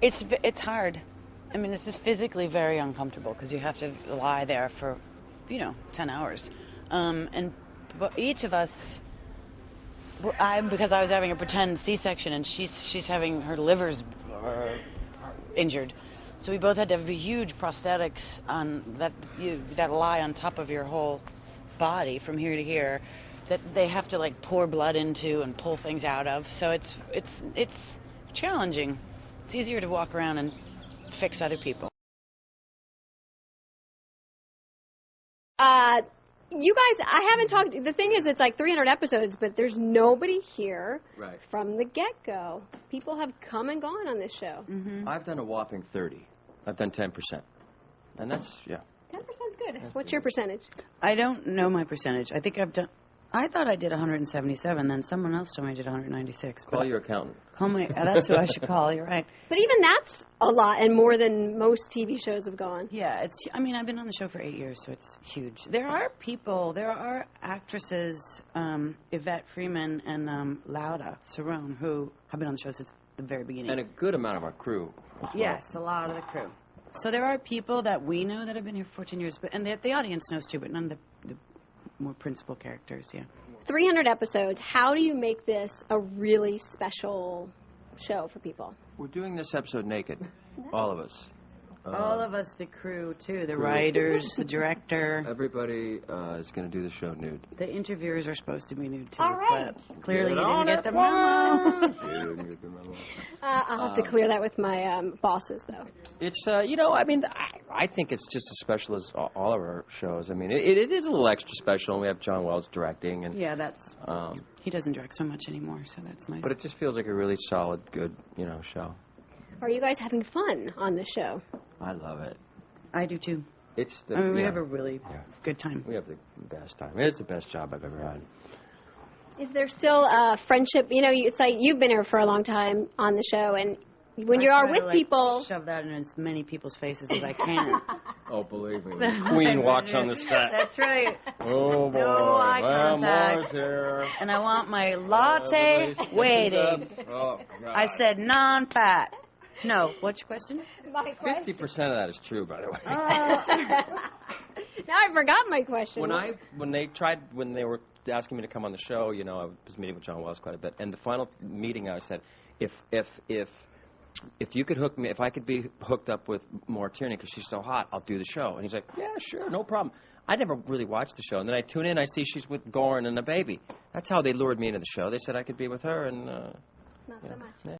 It's hard. I mean, this is physically very uncomfortable because you have to lie there for, 10 hours. But each of us, because I was having a pretend C-section and she's having her liver's injured. So we both had to have huge prosthetics on that lie on top of your whole body from here to here that they have to like pour blood into and pull things out of. So it's challenging. It's easier to walk around and fix other people. You guys, I haven't talked. The thing is, it's like 300 episodes, but there's nobody here from the get-go. People have come and gone on this show. Mm-hmm. I've done a whopping 30. I've done 10%. And that's, 10%'s good. What's your percentage? I don't know my percentage. I thought I did 177, then someone else told me I did 196. Call your accountant. That's who I should call, you're right. But even that's a lot and more than most TV shows have gone. Yeah, I've been on the show for 8 years, so it's huge. There are actresses, Yvette Freeman and Laura Cerrone, who have been on the show since the very beginning. And a good amount of our crew. Yes, a lot of the crew. So there are people that we know that have been here for 14 years, and the audience knows too, but none of the more principal characters, 300 episodes. How do you make this a really special show for people? We're doing this episode naked. All of us. All of us, the crew, too. The writers, the director. Everybody is going to do the show nude. The interviewers are supposed to be nude, too. All right. But clearly you didn't get the memo. I'll have to clear that with my bosses, though. It's, I think it's just as special as all of our shows. I mean, it is a little extra special, and we have John Wells directing. And yeah, that's... he doesn't direct so much anymore, so that's nice. But it just feels like a really solid, good, show. Are you guys having fun on the show? I love it. I do, too. We have a really good time. We have the best time. It's the best job I've ever had. Is there still a friendship? It's like you've been here for a long time on the show, and when you are with people... shove that in as many people's faces as I can. Oh, believe me. The Queen walks on the set. That's right. Oh, boy. No eye contact. Here. And I want my latte waiting. Oh, God. I said non-fat. No. What's your question? My question. 50% of that is true, by the way. Now I forgot my question. When they were asking me to come on the show, I was meeting with John Wells quite a bit. And the final meeting, I said, if you could hook me, if I could be hooked up with Maura Tierney because she's so hot, I'll do the show. And he's like, yeah, sure, no problem. I never really watched the show. And then I tune in, I see she's with Goran and a baby. That's how they lured me into the show. They said I could be with her, and not so much. Yeah.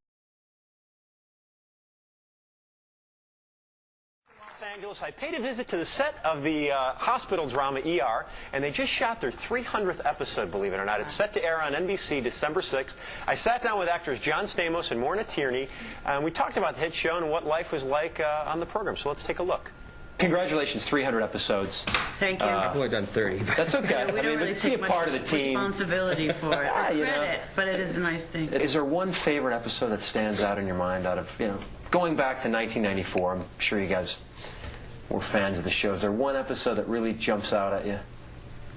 Los Angeles. I paid a visit to the set of the hospital drama ER, and they just shot their 300th episode, believe it or not. It's set to air on NBC December 6th. I sat down with actors John Stamos and Maura Tierney, and we talked about the hit show and what life was like on the program. So let's take a look. Congratulations, 300 episodes. Thank you. I've only done 30. That's okay. We don't really take be a part of the team. Responsibility for it. Credit, but it is a nice thing. Is there one favorite episode that stands out in your mind out of, going back to 1994? I'm sure you guys were fans of the show. Is there one episode that really jumps out at you?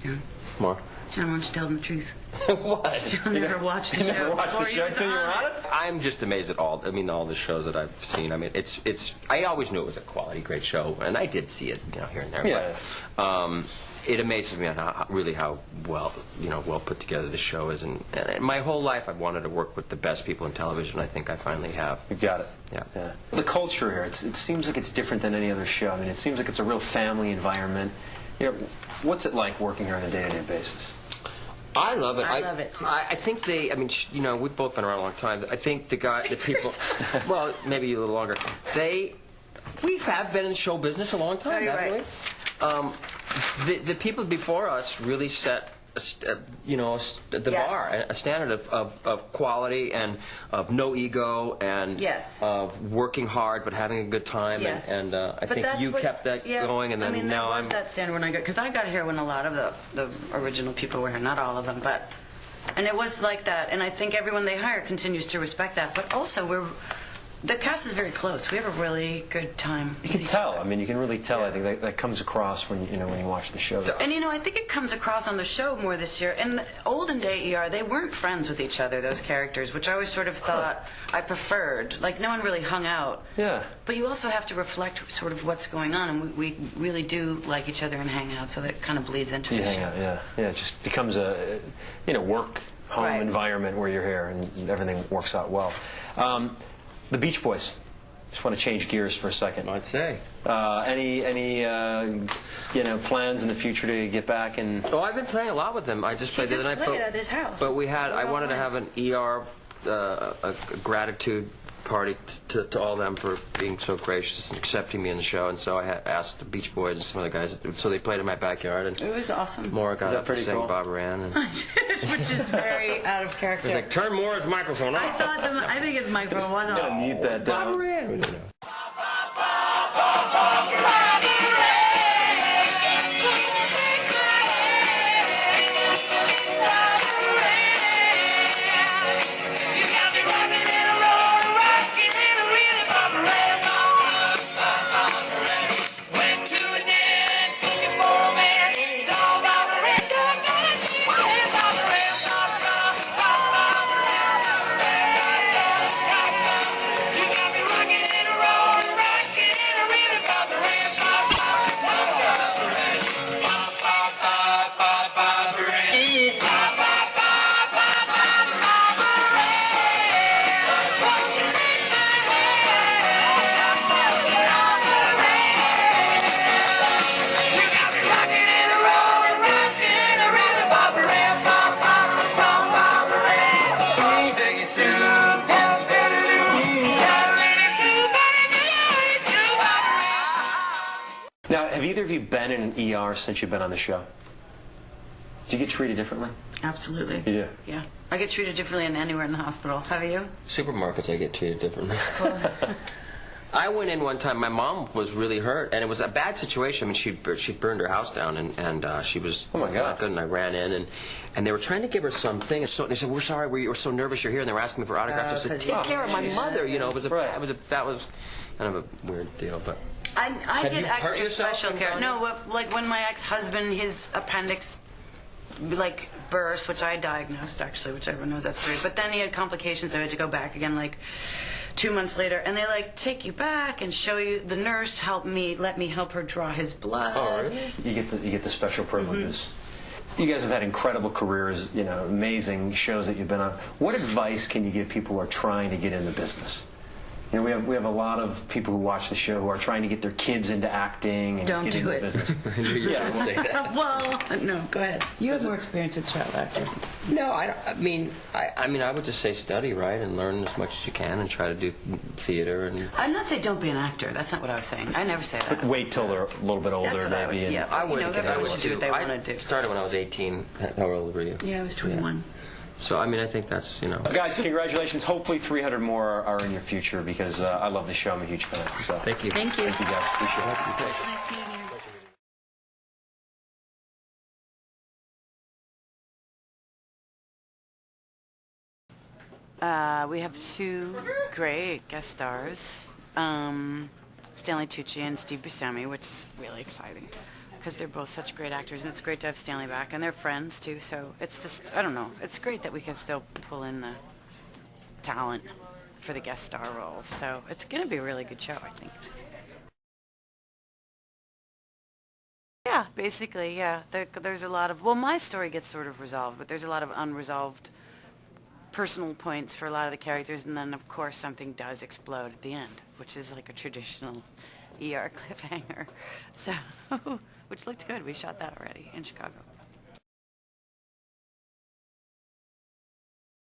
Yeah. More. John, why don't you tell them the truth? What? John never watched the show. You never watched the show until you were on it? I'm just amazed at all the shows that I've seen. I mean, it's. I always knew it was a quality, great show, and I did see it, here and there. Yeah. But, it amazes me on how well put together the show is, and my whole life I've wanted to work with the best people in television. I think I finally have. You got it. Yeah. The culture here, it seems like it's different than any other show. I mean, it seems like it's a real family environment. What's it like working here on a day-to-day basis? I love it. I love it too. I think we've both been around a long time. I think the people, well, maybe a little longer. We have been in show business a long time, haven't we? The people before us really set, the bar, a standard of quality and of no ego and of working hard but having a good time. Yes. And I think you kept that going, and then now that was that standard when I got, because I got here when a lot of the original people were here, not all of them, and it was like that. And I think everyone they hire continues to respect that. But also The cast is very close. We have a really good time. You can tell. I mean, you can really tell. Yeah. I think that comes across when when you watch the show. And I think it comes across on the show more this year. In the olden day ER, they weren't friends with each other, those characters, which I always sort of thought I preferred. Like, no one really hung out. Yeah. But you also have to reflect sort of what's going on, and we really do like each other and hang out, so that kind of bleeds into the show. Yeah. It just becomes a work home environment where you're here, and everything works out well. The Beach Boys. Just want to change gears for a second. I'd say. Any plans in the future to get back and? Oh, I've been playing a lot with them. I just played the other night. At his house. But I wanted to have an ER a gratitude party to all of them for being so gracious and accepting me in the show, and so I had asked the Beach Boys and some other guys, so they played in my backyard, and it was awesome. Maura got up and sang Bob Moran, which is very out of character. It was like, turn Maura's microphone off. I think his microphone wasn't on. Mute that down. Bob Moran. Now, have either of you been in an ER since you've been on the show? Do you get treated differently? Absolutely. You do? Yeah. I get treated differently than anywhere in the hospital. Have you? Supermarkets, I get treated differently. I went in one time. My mom was really hurt, and it was a bad situation. I mean, she burned her house down, and she was not good. And I ran in, and they were trying to give her something. And so they said, "We're sorry, we were so nervous you're here," and they were asking me for autographs. I said, "Take care of my mother." That was kind of a weird deal, but. I get extra special care. No, like when my ex-husband, his appendix, burst, which I diagnosed actually, which everyone knows that story. But then he had complications. So I had to go back again, 2 months later, and they take you back and show you. The nurse let me help her draw his blood. Oh, really? You get the special privileges. Mm-hmm. You guys have had incredible careers, amazing shows that you've been on. What advice can you give people who are trying to get in the business? We have a lot of people who watch the show who are trying to get their kids into acting and get into the business. Yeah, say that. Well, no, go ahead. You have more experience with child actors. No, I mean, I would just say study, and learn as much as you can, and try to do theater. And I'd not say don't be an actor. That's not what I was saying. I never say that. But wait till they're a little bit older, maybe. I would. Everyone should do what they want to do. Started when I was 18. How old were you? Yeah, I was 21. Yeah. So, I think that's, Guys, congratulations. Hopefully 300 more are in your future, because I love the show. I'm a huge fan. So. Thank you. Thank you. Thank you, guys. Appreciate it. Thanks. Nice meeting you. We have two great guest stars, Stanley Tucci and Steve Buscemi, which is really exciting, because they're both such great actors, and it's great to have Stanley back, and they're friends too, so it's just, I don't know, it's great that we can still pull in the talent for the guest star roles, so it's going to be a really good show, I think. Yeah, basically, yeah. There's a lot of, my story gets sort of resolved, but there's a lot of unresolved personal points for a lot of the characters, and then of course something does explode at the end, which is like a traditional ER cliffhanger, so which looked good. We shot that already in Chicago.